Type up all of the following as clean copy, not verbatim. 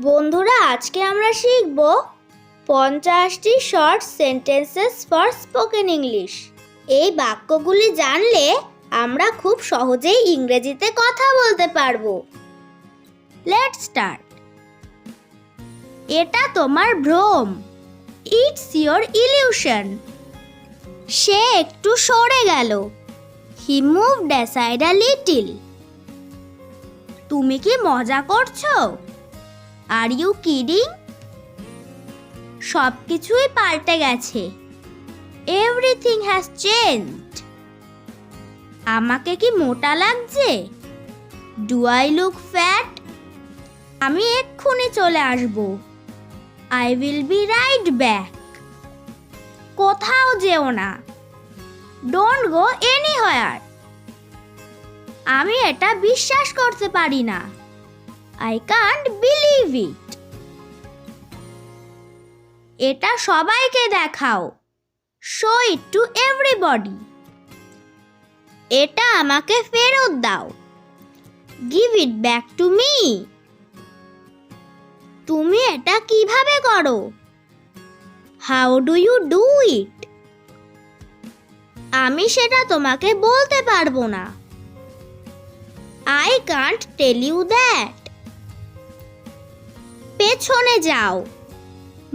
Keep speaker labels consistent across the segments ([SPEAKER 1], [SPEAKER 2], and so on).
[SPEAKER 1] বন্ধুরা, আজকে আমরা শিখব 50টি short sentences for spoken English. এই বাক্যগুলি জানলে আমরা খুব সহজেই ইংরেজিতে কথা বলতে পারবো। Let's start. এটা তোমার ভ্রম। It's your illusion. সে একটু সরে গেল। He moved aside a little. তুমি কি মজা করছো? Are you kidding? সবকিছুই পাল্টে গেছে। Everything has changed. আমাকে কি মোটা লাগছে? Do I look fat? আমি এক্ষুনি চলে আসব। I will be right back. কোথাও যেও না। Don't go anywhere. আমি এটা বিশ্বাস করতে পারি না। I can't believe it. এটা সবাইকে দেখাও। Show it to everybody. এটা আমাকে ফেরত দাও। Give it back to me. তুমি এটা কিভাবে করো? How do you do it? আমি সেটা তোমাকে বলতে পারবো না। I can't tell you that. পেছনে যাও।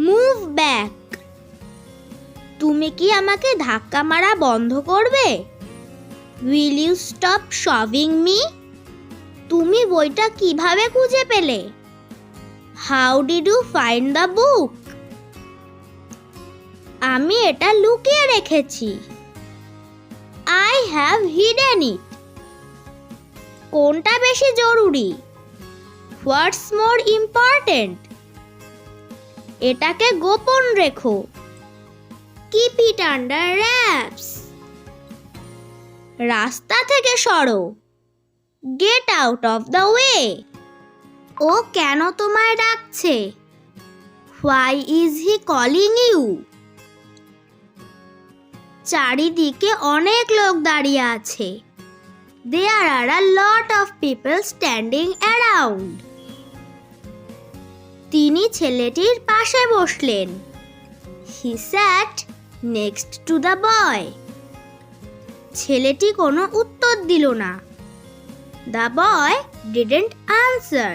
[SPEAKER 1] Move back. তুমি কি আমাকে ধাক্কা মারা বন্ধ করবে? Will you stop shoving me? তুমি বইটা কিভাবে খুঁজে পেলে? How did you find the book? আমি এটা লুকিয়ে রেখেছি। I have hidden it. কোনটা বেশি জরুরি? What's more important? এটাকে গোপন রেখো। Keep it under wraps. রাস্তা থেকে সরো। Get out of the way. ও কেন তোমায় ডাকছে? Why is he calling you? চারিদিকে অনেক লোক দাঁড়িয়ে আছে। There are a lot of people standing around. তিনি ছেলেটির পাশে বসলেন। He sat next to the boy. ছেলেটি কোনো উত্তর দিল না। The boy didn't answer.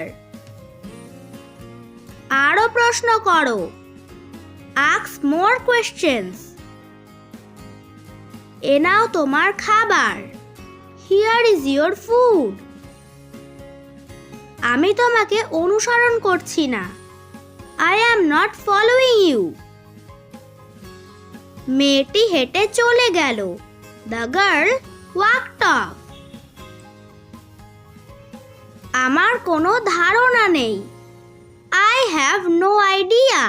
[SPEAKER 1] আরো প্রশ্ন করো। Ask more questions. এ নাও তোমার খাবার। Here is your food. আমি তোমাকে অনুসরণ করছি না। I am not following you. মেয়েটি হেঁটে চলে গেল। The girl walked off. আমার কোনো ধারণা নেই। I have no idea.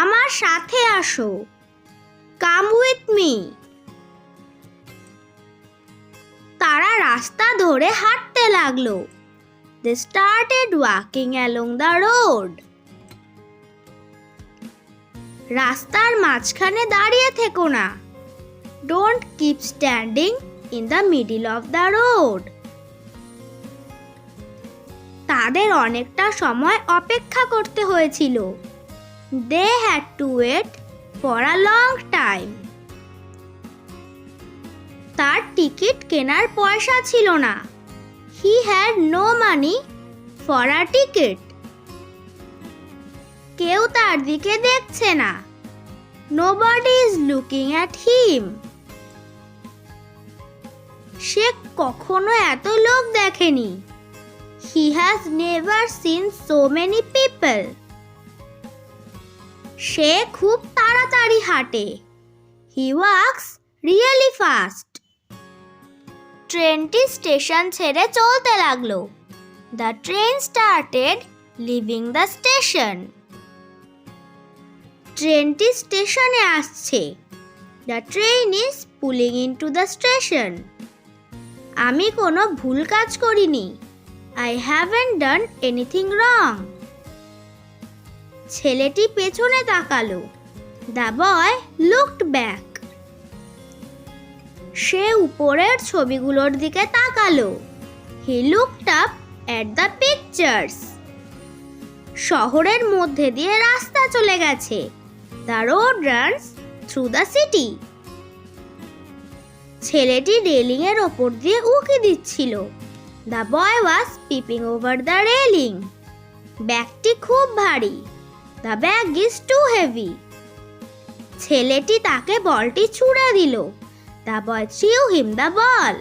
[SPEAKER 1] আমার সাথে আসো। Come with me. তারা রাস্তা ধরে হাঁটতে লাগলো। They started walking along the road. রাস্তার মাঝখানে দাঁড়িয়ে থেকো না। Don't keep standing in the middle of the road. তাদের অনেকটা সময় অপেক্ষা করতে হয়েছিল। They had to wait for a long time. তার টিকিট কেনার পয়সা ছিল না। He had no money for a ticket. কেউ তার দিকে দেখছে না। Nobody is looking at him. সে কখনো এত লোক দেখেনি। He has never seen so many people. সে খুব তাড়াতাড়ি হাঁটে। He walks really fast. ট্রেনটি স্টেশন ছেড়ে চলতে লাগলো। The train started leaving the station. ট্রেনটি স্টেশনে আসছে। The train is pulling into the station. আমি কোনো ভুল কাজ করিনি। I haven't done anything wrong. ছেলেটি পেছনে তাকালো। The boy looked back. সে উপরের ছবিগুলোর দিকে তাকালো। He looked up at the pictures. শহরের মধ্যে দিয়ে রাস্তা চলে গেছে। The road runs through the city. ছেলেটি রেলিং এর ওপর দিয়ে উঁকি দিচ্ছিল। The boy was peeping over the railing. ব্যাগটি খুব ভারী। The bag is too heavy. ছেলেটি তাকে বলটি ছুঁড়ে দিল। The boy threw him the ball.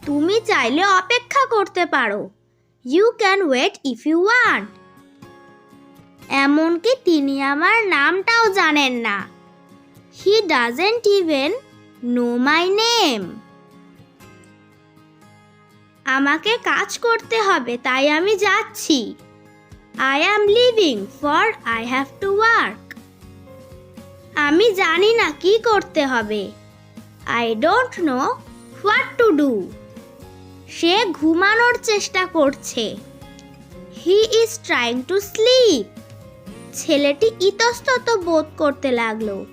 [SPEAKER 1] তুমি চাইলে অপেক্ষা করতে পারো। You can wait if you want. এমনকি তিনি আমার নামটাও জানেন না। He doesn't even know my name. আমাকে কাজ করতে হবে, তাই আমি যাচ্ছি। I am leaving for I have to work. আমি জানি না কি করতে হবে। I don't know what to do. সে ঘুমানোর চেষ্টা করছে। He is trying to sleep. ছেলেটি ইতস্তত বোধ করতে লাগলো।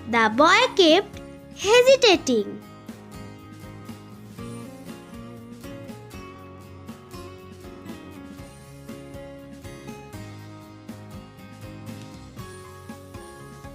[SPEAKER 1] The boy kept hesitating.